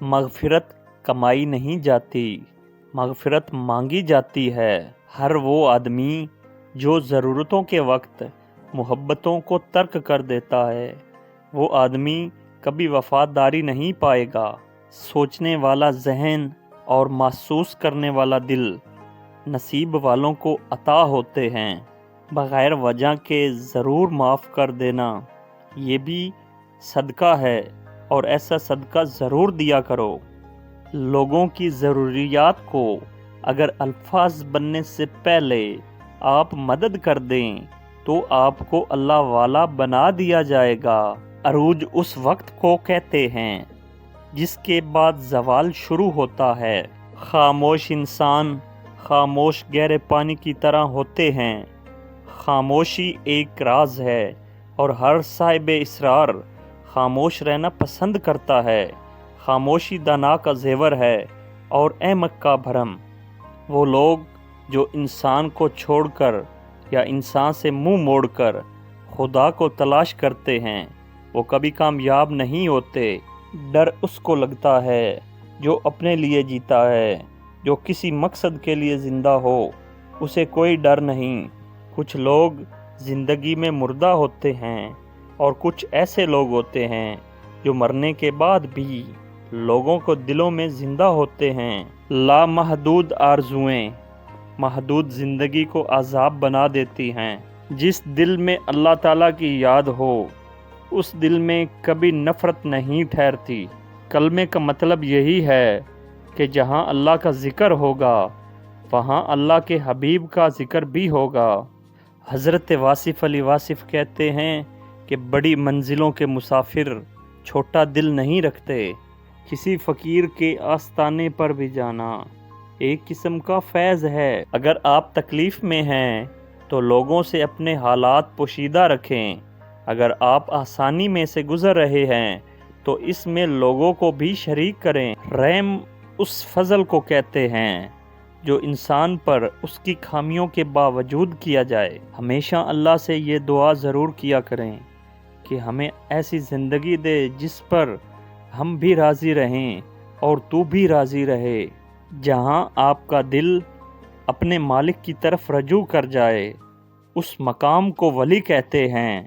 مغفرت کمائی نہیں جاتی، مغفرت مانگی جاتی ہے۔ ہر وہ آدمی جو ضرورتوں کے وقت محبتوں کو ترک کر دیتا ہے، وہ آدمی کبھی وفاداری نہیں پائے گا۔ سوچنے والا ذہن اور محسوس کرنے والا دل نصیب والوں کو عطا ہوتے ہیں۔ بغیر وجہ کے ضرور معاف کر دینا یہ بھی صدقہ ہے، اور ایسا صدقہ ضرور دیا کرو۔ لوگوں کی ضروریات کو اگر الفاظ بننے سے پہلے آپ مدد کر دیں تو آپ کو اللہ والا بنا دیا جائے گا۔ عروج اس وقت کو کہتے ہیں جس کے بعد زوال شروع ہوتا ہے۔ خاموش انسان خاموش گہرے پانی کی طرح ہوتے ہیں۔ خاموشی ایک راز ہے، اور ہر صاحب اسرار خاموش رہنا پسند کرتا ہے۔ خاموشی دانا کا زیور ہے اور احمق کا بھرم۔ وہ لوگ جو انسان کو چھوڑ کر یا انسان سے منہ موڑ کر خدا کو تلاش کرتے ہیں، وہ کبھی کامیاب نہیں ہوتے۔ ڈر اس کو لگتا ہے جو اپنے لیے جیتا ہے۔ جو کسی مقصد کے لیے زندہ ہو اسے کوئی ڈر نہیں۔ کچھ لوگ زندگی میں مردہ ہوتے ہیں، اور کچھ ایسے لوگ ہوتے ہیں جو مرنے کے بعد بھی لوگوں کو دلوں میں زندہ ہوتے ہیں۔ لامحدود آرزوئیں محدود زندگی کو عذاب بنا دیتی ہیں۔ جس دل میں اللہ تعالیٰ کی یاد ہو اس دل میں کبھی نفرت نہیں ٹھہرتی۔ کلمے کا مطلب یہی ہے کہ جہاں اللہ کا ذکر ہوگا وہاں اللہ کے حبیب کا ذکر بھی ہوگا۔ حضرت واصف علی واصف کہتے ہیں کہ بڑی منزلوں کے مسافر چھوٹا دل نہیں رکھتے۔ کسی فقیر کے آستانے پر بھی جانا ایک قسم کا فیض ہے۔ اگر آپ تکلیف میں ہیں تو لوگوں سے اپنے حالات پوشیدہ رکھیں۔ اگر آپ آسانی میں سے گزر رہے ہیں تو اس میں لوگوں کو بھی شریک کریں۔ رحم اس فضل کو کہتے ہیں جو انسان پر اس کی خامیوں کے باوجود کیا جائے۔ ہمیشہ اللہ سے یہ دعا ضرور کیا کریں کہ ہمیں ایسی زندگی دے جس پر ہم بھی راضی رہیں اور تو بھی راضی رہے، جہاں آپ کا دل اپنے مالک کی طرف رجوع کر جائے۔ اس مقام کو ولی کہتے ہیں۔